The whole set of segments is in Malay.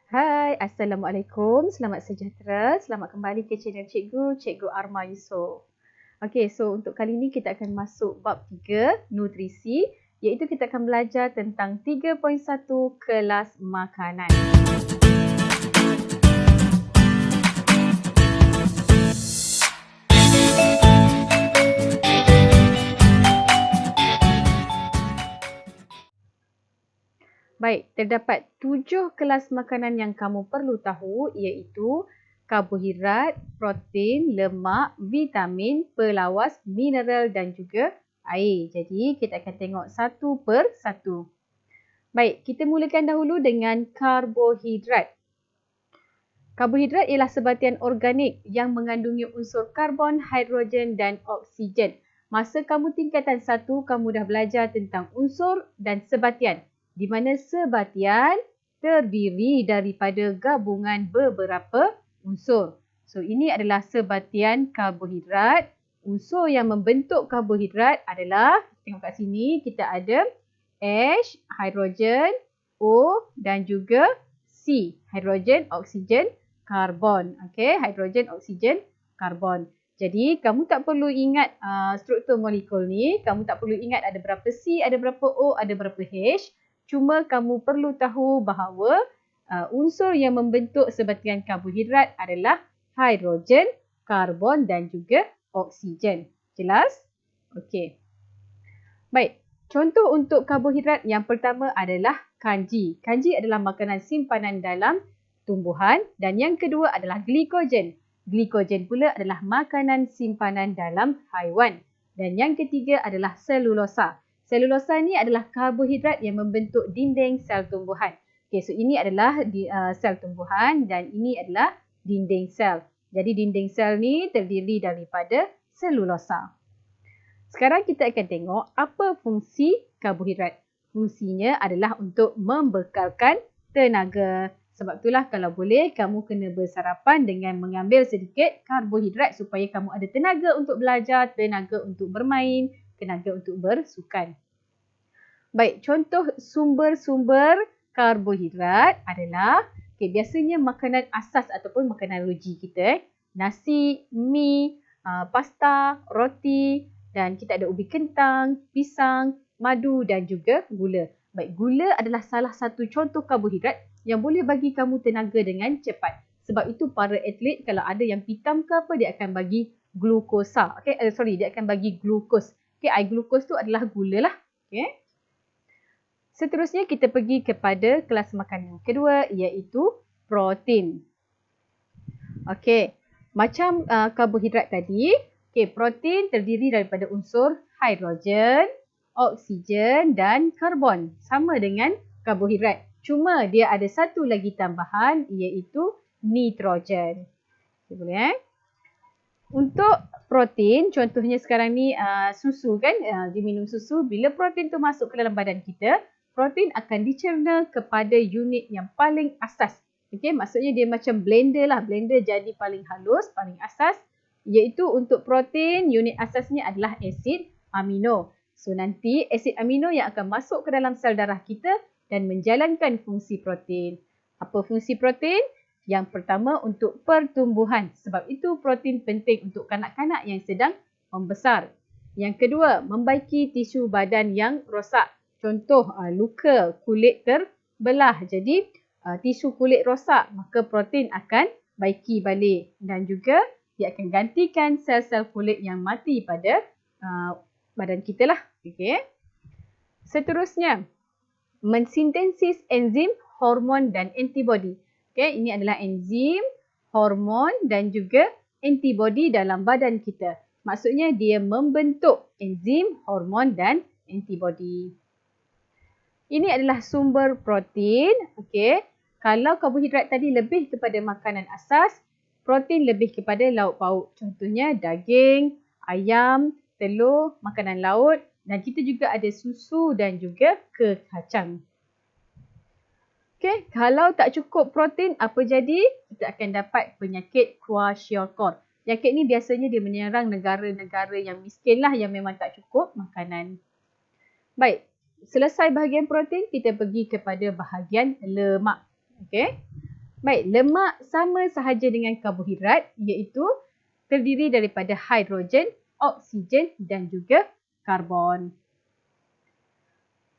Hai, Assalamualaikum. Selamat sejahtera. Selamat kembali ke channel Cikgu Arma Yusof. Okey, so untuk kali ini kita akan masuk bab 3, nutrisi, iaitu kita akan belajar tentang 3.1 kelas makanan. Baik, terdapat 7 kelas makanan yang kamu perlu tahu, iaitu karbohidrat, protein, lemak, vitamin, pelawas, mineral dan juga air. Jadi kita akan tengok satu per satu. Baik, kita mulakan dahulu dengan karbohidrat. Karbohidrat ialah sebatian organik yang mengandungi unsur karbon, hidrogen dan oksigen. Masa kamu tingkatan 1, kamu dah belajar tentang unsur dan sebatian, di mana sebatian terdiri daripada gabungan beberapa unsur. So, ini adalah sebatian karbohidrat. Unsur yang membentuk karbohidrat adalah, tengok kat sini, kita ada H, hidrogen, O dan juga C, hidrogen, oksigen, karbon. Okey, hidrogen, oksigen, karbon. Jadi, kamu tak perlu ingat struktur molekul ni. Kamu tak perlu ingat ada berapa C, ada berapa O, ada berapa H. Cuma kamu perlu tahu bahawa unsur yang membentuk sebatian karbohidrat adalah hidrogen, karbon dan juga oksigen. Jelas? Okey. Baik, contoh untuk karbohidrat yang pertama adalah kanji. Kanji adalah makanan simpanan dalam tumbuhan dan yang kedua adalah glikogen. Glikogen pula adalah makanan simpanan dalam haiwan. Dan yang ketiga adalah selulosa. Selulosa ni adalah karbohidrat yang membentuk dinding sel tumbuhan. Okey, so ini adalah sel tumbuhan dan ini adalah dinding sel. Jadi dinding sel ni terdiri daripada selulosa. Sekarang kita akan tengok apa fungsi karbohidrat. Fungsinya adalah untuk membekalkan tenaga. Sebab itulah kalau boleh kamu kena bersarapan dengan mengambil sedikit karbohidrat supaya kamu ada tenaga untuk belajar, tenaga untuk bermain, tenaga untuk bersukan. Baik, contoh sumber-sumber karbohidrat adalah biasanya makanan asas ataupun makanan loji kita. Nasi, mi, pasta, roti dan kita ada ubi kentang, pisang, madu dan juga gula. Baik, gula adalah salah satu contoh karbohidrat yang boleh bagi kamu tenaga dengan cepat. Sebab itu para atlet kalau ada yang pitam ke apa, dia akan bagi glukosa. Dia akan bagi glukos. Air glukos tu adalah gula lah. Seterusnya kita pergi kepada kelas makanan kedua, iaitu protein. Okey, macam karbohidrat tadi, protein terdiri daripada unsur hidrogen, oksigen dan karbon. Sama dengan karbohidrat. Cuma dia ada satu lagi tambahan, iaitu nitrogen. Boleh Untuk protein, contohnya sekarang ni susu kan, dia minum susu. Bila protein tu masuk ke dalam badan kita, protein akan dicerna kepada unit yang paling asas. Okey, maksudnya dia macam blender lah. Blender jadi paling halus, paling asas. Iaitu untuk protein, unit asasnya adalah asid amino. So nanti asid amino yang akan masuk ke dalam sel darah kita dan menjalankan fungsi protein. Apa fungsi protein? Yang pertama untuk pertumbuhan. Sebab itu protein penting untuk kanak-kanak yang sedang membesar. Yang kedua, membaiki tisu badan yang rosak. Contoh luka, kulit terbelah. Jadi tisu kulit rosak, maka protein akan baiki balik. Dan juga dia akan gantikan sel-sel kulit yang mati pada badan kita lah. Okay. Seterusnya, mensintesis enzim, hormon dan antibodi. Okay, ini adalah enzim, hormon dan juga antibodi dalam badan kita. Maksudnya dia membentuk enzim, hormon dan antibodi. Ini adalah sumber protein. Okey. Kalau karbohidrat tadi lebih kepada makanan asas, protein lebih kepada lauk pauk. Contohnya daging, ayam, telur, makanan laut dan kita juga ada susu dan juga kekacang. Okey, kalau tak cukup protein, apa jadi? Kita akan dapat penyakit kwashiorkor. Penyakit ni biasanya dia menyerang negara-negara yang miskin lah, yang memang tak cukup makanan. Baik, selesai bahagian protein, kita pergi kepada bahagian lemak. Okey. Baik, lemak sama sahaja dengan karbohidrat iaitu terdiri daripada hidrogen, oksigen dan juga karbon.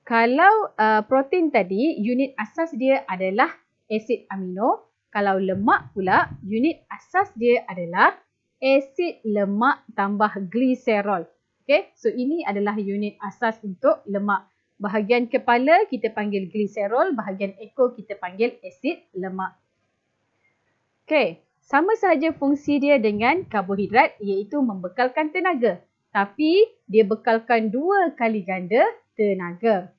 Kalau protein tadi, unit asas dia adalah asid amino. Kalau lemak pula, unit asas dia adalah asid lemak tambah gliserol. Okay, so ini adalah unit asas untuk lemak. Bahagian kepala kita panggil gliserol, bahagian ekor kita panggil asid lemak. Okay, sama sahaja fungsi dia dengan karbohidrat iaitu membekalkan tenaga. Tapi dia bekalkan 2 kali ganda tenaga.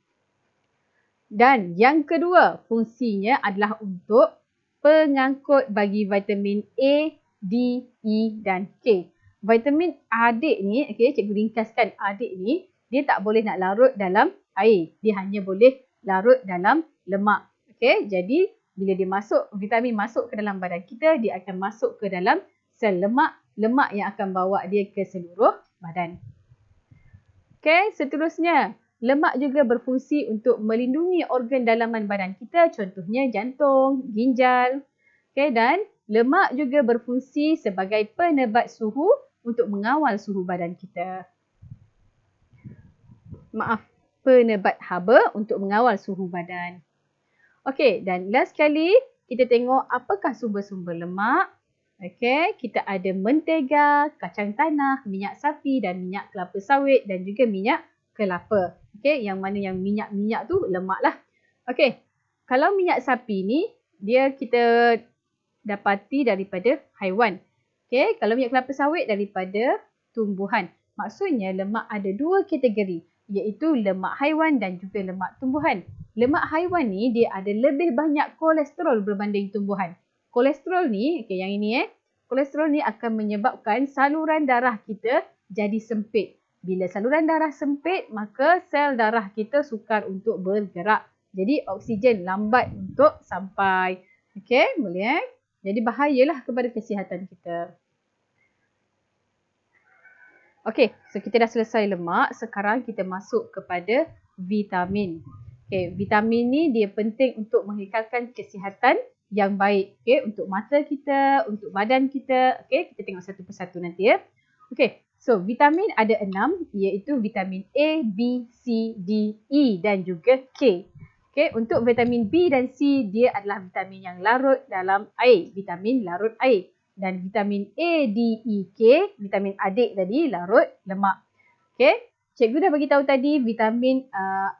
Dan yang kedua, fungsinya adalah untuk pengangkut bagi vitamin A, D, E dan K. Vitamin adik ni, okay, cikgu ringkaskan adik ni, dia tak boleh nak larut dalam air. Dia hanya boleh larut dalam lemak. Okay, jadi bila dia masuk, vitamin masuk ke dalam badan kita, dia akan masuk ke dalam sel lemak. Lemak yang akan bawa dia ke seluruh badan. Okay, seterusnya. Lemak juga berfungsi untuk melindungi organ dalaman badan kita, contohnya jantung, ginjal. Okay, dan lemak juga berfungsi sebagai penebat suhu untuk mengawal suhu badan kita. Maaf, penebat haba untuk mengawal suhu badan. Okey, dan last sekali kita tengok apakah sumber-sumber lemak. Okey, kita ada mentega, kacang tanah, minyak sapi dan minyak kelapa sawit dan juga minyak kelapa. Okey, yang mana yang minyak-minyak tu lemak lah. Okey, kalau minyak sapi ni dia kita dapati daripada haiwan. Okey, kalau minyak kelapa sawit daripada tumbuhan. Maksudnya lemak ada 2 kategori, iaitu lemak haiwan dan juga lemak tumbuhan. Lemak haiwan ni dia ada lebih banyak kolesterol berbanding tumbuhan. Kolesterol ni, okey yang ini kolesterol ni akan menyebabkan saluran darah kita jadi sempit. Bila saluran darah sempit, maka sel darah kita sukar untuk bergerak. Jadi oksigen lambat untuk sampai. Okey, boleh Jadi bahayalah kepada kesihatan kita. Okey, so kita dah selesai lemak. Sekarang kita masuk kepada vitamin. Okey, vitamin ni dia penting untuk mengekalkan kesihatan yang baik. Okey, untuk mata kita, untuk badan kita. Okey, kita tengok satu persatu nanti ya. Okey, so vitamin ada 6 iaitu vitamin A, B, C, D, E dan juga K. Okey, untuk vitamin B dan C dia adalah vitamin yang larut dalam air, vitamin larut air. Dan vitamin A, D, E, K, vitamin adik tadi larut lemak. Okey, cikgu dah bagi tahu tadi vitamin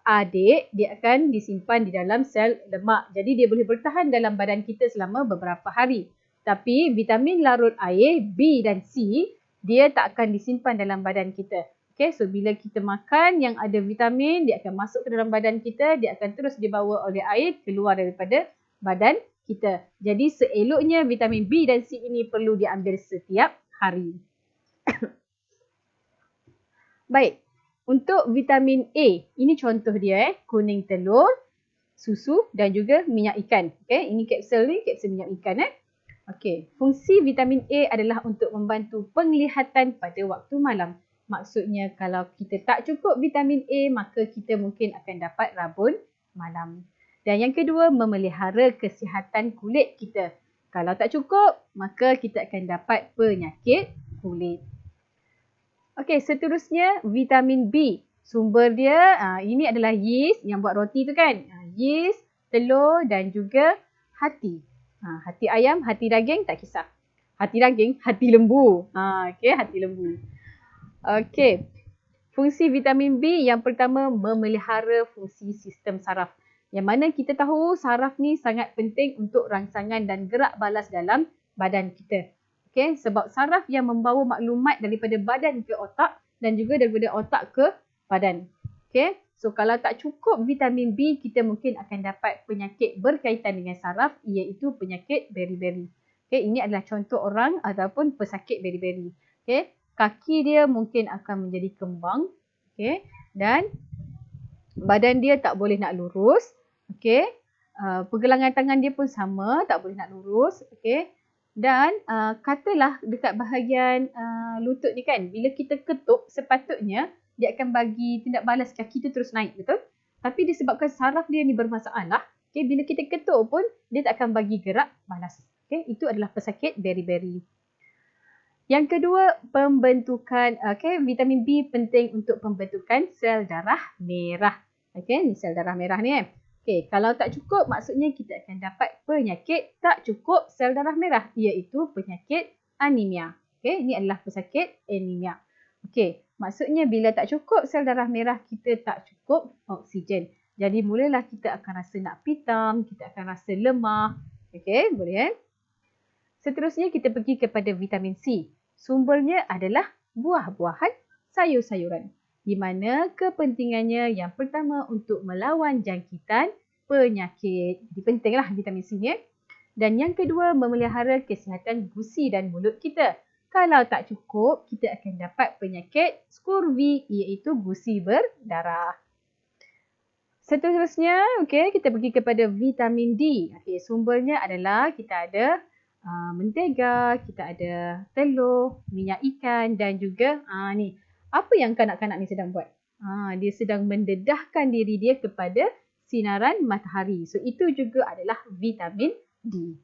adik dia akan disimpan di dalam sel lemak. Jadi dia boleh bertahan dalam badan kita selama beberapa hari. Tapi vitamin larut air B dan C dia tak akan disimpan dalam badan kita. Okey, so bila kita makan yang ada vitamin dia akan masuk ke dalam badan kita, dia akan terus dibawa oleh air keluar daripada badan kita. Jadi seeloknya vitamin B dan C ini perlu diambil setiap hari. Baik, untuk vitamin A, ini contoh dia kuning telur, susu dan juga minyak ikan. Okay, ini kapsul ni, kapsul minyak ikan Okey, fungsi vitamin A adalah untuk membantu penglihatan pada waktu malam. Maksudnya kalau kita tak cukup vitamin A, maka kita mungkin akan dapat rabun malam. Dan yang kedua, memelihara kesihatan kulit kita. Kalau tak cukup, maka kita akan dapat penyakit kulit. Okey, seterusnya vitamin B. Sumber dia, ini adalah yeast yang buat roti tu kan. Yeast, telur dan juga hati. Hati ayam, hati daging, tak kisah. Hati daging, hati lembu. Okey, hati lembu. Okey, fungsi vitamin B yang pertama memelihara fungsi sistem saraf. Yang mana kita tahu saraf ni sangat penting untuk rangsangan dan gerak balas dalam badan kita. Okey, sebab saraf yang membawa maklumat daripada badan ke otak dan juga daripada otak ke badan. Okey, so kalau tak cukup vitamin B, kita mungkin akan dapat penyakit berkaitan dengan saraf iaitu penyakit beri-beri. Okey, ini adalah contoh orang ataupun pesakit beri-beri. Okey, kaki dia mungkin akan menjadi kembang. Okey, dan badan dia tak boleh nak lurus. Okey, pergelangan tangan dia pun sama, tak boleh nak lurus. Okey, dan katalah dekat bahagian lutut ni kan, bila kita ketuk sepatutnya dia akan bagi tindak balas kaki tu terus naik, betul? Tapi disebabkan saraf dia ni bermasalah, Okey, bila kita ketuk pun dia tak akan bagi gerak panas. Okey, itu adalah pesakit beriberi. Yang kedua, pembentukan vitamin B penting untuk pembentukan sel darah merah. Okey, ni sel darah merah ni. Okey, kalau tak cukup maksudnya kita akan dapat penyakit tak cukup sel darah merah, iaitu penyakit anemia. Okey, ini adalah pesakit anemia. Okey, maksudnya bila tak cukup sel darah merah, kita tak cukup oksigen. Jadi mulalah kita akan rasa nak pitam, kita akan rasa lemah. Okey, boleh Seterusnya kita pergi kepada vitamin C. Sumbernya adalah buah-buahan, sayur-sayuran. Di mana kepentingannya yang pertama untuk melawan jangkitan penyakit. Jadi pentinglah vitamin C ni. Dan yang kedua memelihara kesihatan gusi dan mulut kita. Kalau tak cukup, kita akan dapat penyakit scurvy iaitu gusi berdarah. Seterusnya, kita pergi kepada vitamin D. Sumbernya adalah kita ada mentega, kita ada telur, minyak ikan dan juga ni. Apa yang kanak-kanak ni sedang buat? Dia sedang mendedahkan diri dia kepada sinaran matahari. So itu juga adalah vitamin D.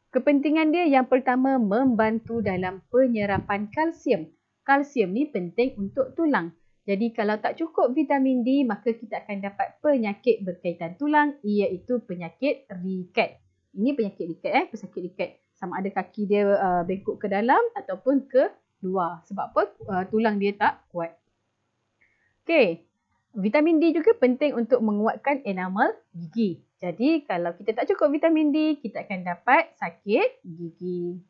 Kepentingan dia yang pertama membantu dalam penyerapan kalsium. Kalsium ni penting untuk tulang. Jadi kalau tak cukup vitamin D, maka kita akan dapat penyakit berkaitan tulang iaitu penyakit riket. Ini penyakit riket, pesakit riket. Sama ada kaki dia bengkok ke dalam ataupun ke luar. Sebab apa? Tulang dia tak kuat. Okey. Vitamin D juga penting untuk menguatkan enamel gigi. Jadi kalau kita tak cukup vitamin D, kita akan dapat sakit gigi.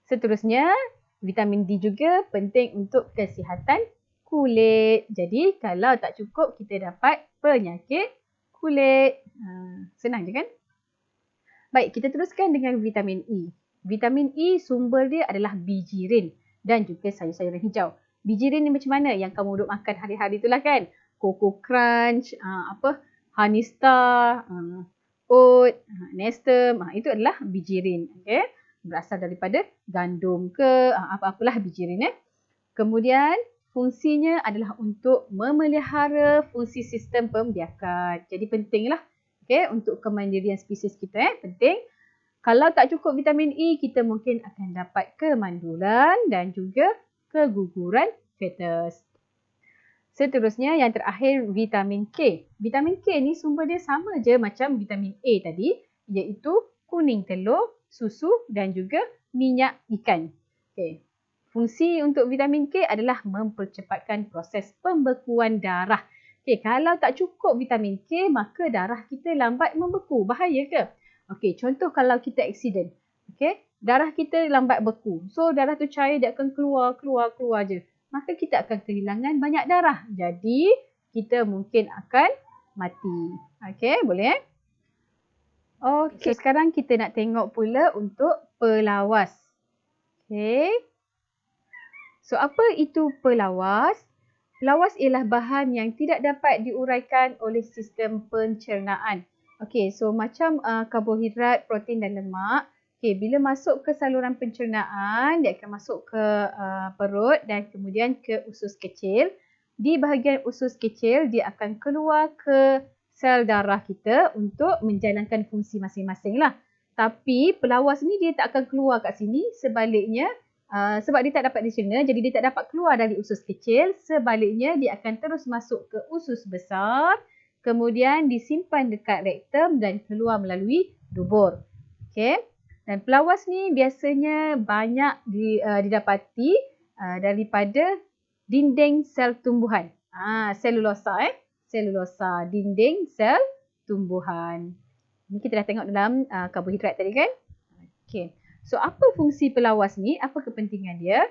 Seterusnya, vitamin D juga penting untuk kesihatan kulit. Jadi kalau tak cukup, kita dapat penyakit kulit. Senang je kan? Baik, kita teruskan dengan vitamin E. Vitamin E sumber dia adalah bijirin dan juga sayur-sayuran hijau. Bijirin ni macam mana yang kamu duk makan hari-hari itulah kan? Coco Crunch, Honey Star, Oat, Nestum, itu adalah bijirin. Okay? Berasal daripada gandum ke apa-apalah bijirin. Kemudian fungsinya adalah untuk memelihara fungsi sistem pembiakan. Jadi pentinglah untuk kemandirian spesies kita. Penting. Kalau tak cukup vitamin E, kita mungkin akan dapat kemandulan dan juga keguguran fetus. Seterusnya yang terakhir vitamin K. Vitamin K ni sumber dia sama je macam vitamin A tadi, iaitu kuning telur, susu dan juga minyak ikan. Okay. Fungsi untuk vitamin K adalah mempercepatkan proses pembekuan darah. Okay, kalau tak cukup vitamin K, maka darah kita lambat membeku. Bahaya ke? Okay, contoh kalau kita aksiden. Okay, darah kita lambat beku. So, darah tu cair dia akan keluar je. Maka kita akan kehilangan banyak darah. Jadi, kita mungkin akan mati. Okay, boleh? Okay, sekarang kita nak tengok pula untuk pelawas. Okay. So, apa itu pelawas? Pelawas ialah bahan yang tidak dapat diuraikan oleh sistem pencernaan. Okay, so macam karbohidrat, protein dan lemak. Okay, bila masuk ke saluran pencernaan, dia akan masuk ke perut dan kemudian ke usus kecil. Di bahagian usus kecil, dia akan keluar ke sel darah kita untuk menjalankan fungsi masing-masing lah. Tapi pelawas ni dia tak akan keluar kat sini. Sebaliknya, sebab dia tak dapat dicerna, jadi dia tak dapat keluar dari usus kecil. Sebaliknya, dia akan terus masuk ke usus besar. Kemudian disimpan dekat rektum dan keluar melalui dubur. Okay. Dan pelawas ni biasanya banyak didapati daripada dinding sel tumbuhan. Selulosa Selulosa, dinding sel tumbuhan. Ini kita dah tengok dalam karbohidrat tadi kan? Okay. So apa fungsi pelawas ni? Apa kepentingan dia?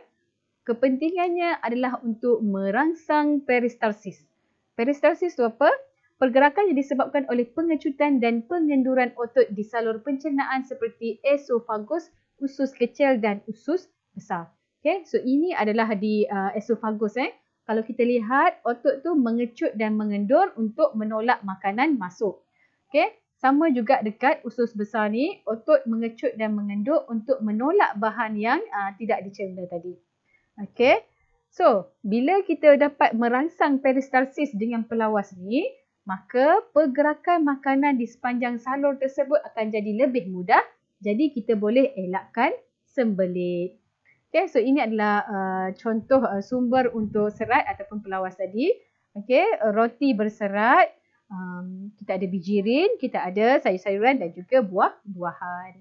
Kepentingannya adalah untuk merangsang peristalsis. Peristalsis tu apa? Pergerakan yang disebabkan oleh pengecutan dan pengenduran otot di salur pencernaan seperti esofagus, usus kecil dan usus besar. Okay, so ini adalah di esofagus. Kalau kita lihat, otot tu mengecut dan mengendur untuk menolak makanan masuk. Okay, sama juga dekat usus besar ni, otot mengecut dan mengendur untuk menolak bahan yang tidak dicerna tadi. Okay, so bila kita dapat merangsang peristalsis dengan pelawas ni, maka pergerakan makanan di sepanjang salur tersebut akan jadi lebih mudah. Jadi kita boleh elakkan sembelit. Okay, so ini adalah contoh sumber untuk serat ataupun pelawas tadi. Okay, roti berserat, kita ada bijirin, kita ada sayur-sayuran dan juga buah-buahan.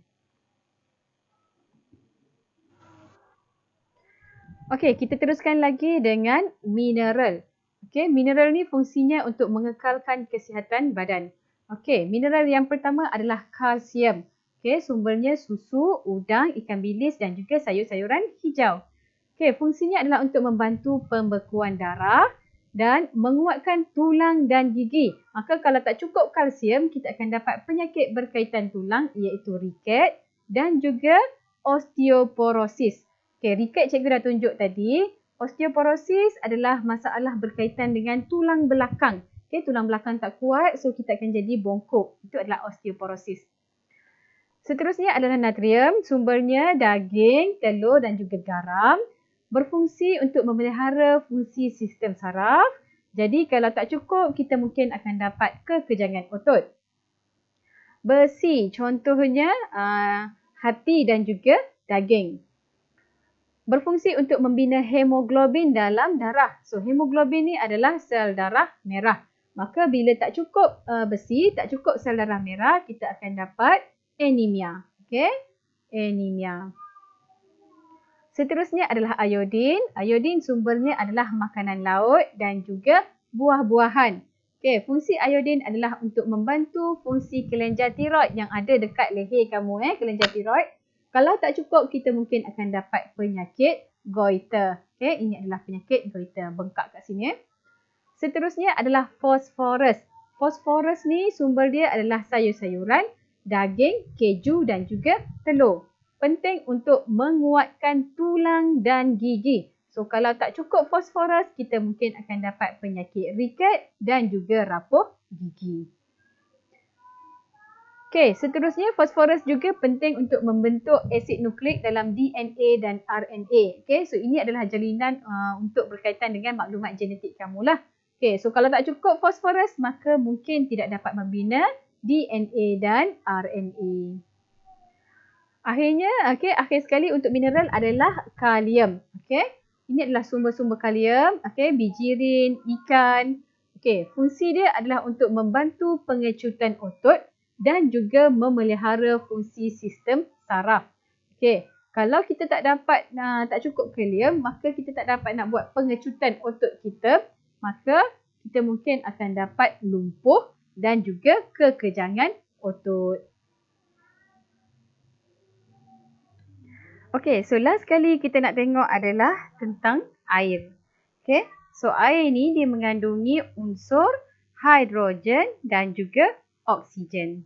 Okay, kita teruskan lagi dengan mineral. Okay, mineral ni fungsinya untuk mengekalkan kesihatan badan. Okay, mineral yang pertama adalah kalsium. Okay, sumbernya susu, udang, ikan bilis dan juga sayur-sayuran hijau. Okay, fungsinya adalah untuk membantu pembekuan darah dan menguatkan tulang dan gigi. Maka kalau tak cukup kalsium, kita akan dapat penyakit berkaitan tulang iaitu riket dan juga osteoporosis. Okay, riket cikgu dah tunjuk tadi. Osteoporosis adalah masalah berkaitan dengan tulang belakang. Okay, tulang belakang tak kuat, so kita akan jadi bongkok. Itu adalah osteoporosis. Seterusnya adalah natrium, sumbernya daging, telur dan juga garam. Berfungsi untuk memelihara fungsi sistem saraf. Jadi kalau tak cukup, kita mungkin akan dapat kekejangan otot. Besi, contohnya hati dan juga daging. Berfungsi untuk membina hemoglobin dalam darah. So hemoglobin ni adalah sel darah merah. Maka bila tak cukup besi, tak cukup sel darah merah, kita akan dapat anemia. Okay? Anemia. Seterusnya adalah iodin. Iodin sumbernya adalah makanan laut dan juga buah-buahan. Okay, fungsi iodin adalah untuk membantu fungsi kelenjar tiroid yang ada dekat leher kamu. Kelenjar tiroid. Kalau tak cukup, kita mungkin akan dapat penyakit goiter. Okay, ini adalah penyakit goiter. Bengkak kat sini. Seterusnya adalah fosforus. Fosforus ni sumber dia adalah sayur-sayuran, daging, keju dan juga telur. Penting untuk menguatkan tulang dan gigi. So kalau tak cukup fosforus, kita mungkin akan dapat penyakit riket dan juga rapuh gigi. Okey, seterusnya fosforus juga penting untuk membentuk asid nukleik dalam DNA dan RNA. Okey, so ini adalah jalinan untuk berkaitan dengan maklumat genetik kamu lah. Okey, so kalau tak cukup fosforus, maka mungkin tidak dapat membina DNA dan RNA. Akhirnya, akhir sekali untuk mineral adalah kalium. Ini adalah sumber-sumber kalium. Bijirin, ikan. Fungsi dia adalah untuk membantu pengecutan otot dan juga memelihara fungsi sistem saraf. Kalau kita tak dapat, tak cukup kalium, maka kita tak dapat nak buat pengecutan otot kita, maka kita mungkin akan dapat lumpuh dan juga kekejangan otot. So last kali kita nak tengok adalah tentang air. So air ni dia mengandungi unsur hidrogen dan juga oksigen.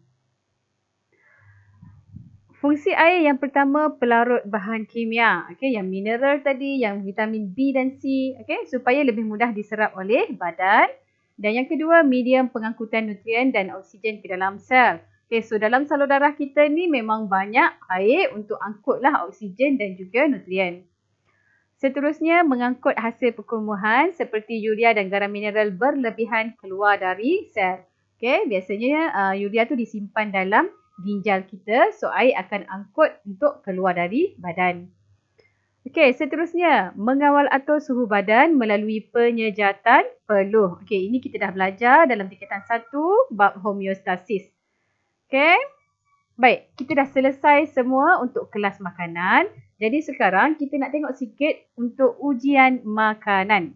Fungsi air yang pertama pelarut bahan kimia. Yang mineral tadi, yang vitamin B dan C, supaya lebih mudah diserap oleh badan. Dan yang kedua, medium pengangkutan nutrien dan oksigen ke dalam sel. So dalam salur darah kita ni memang banyak air untuk angkutlah oksigen dan juga nutrien. Seterusnya, mengangkut hasil perkumuhan seperti urea dan garam mineral berlebihan keluar dari sel. Biasanya urea tu disimpan dalam ginjal kita, so air akan angkut untuk keluar dari badan. Seterusnya, mengawal atur suhu badan melalui penyejatan peluh. Ini kita dah belajar dalam tingkatan 1 bab homeostasis. Baik, kita dah selesai semua untuk kelas makanan. Jadi sekarang kita nak tengok sikit untuk ujian makanan.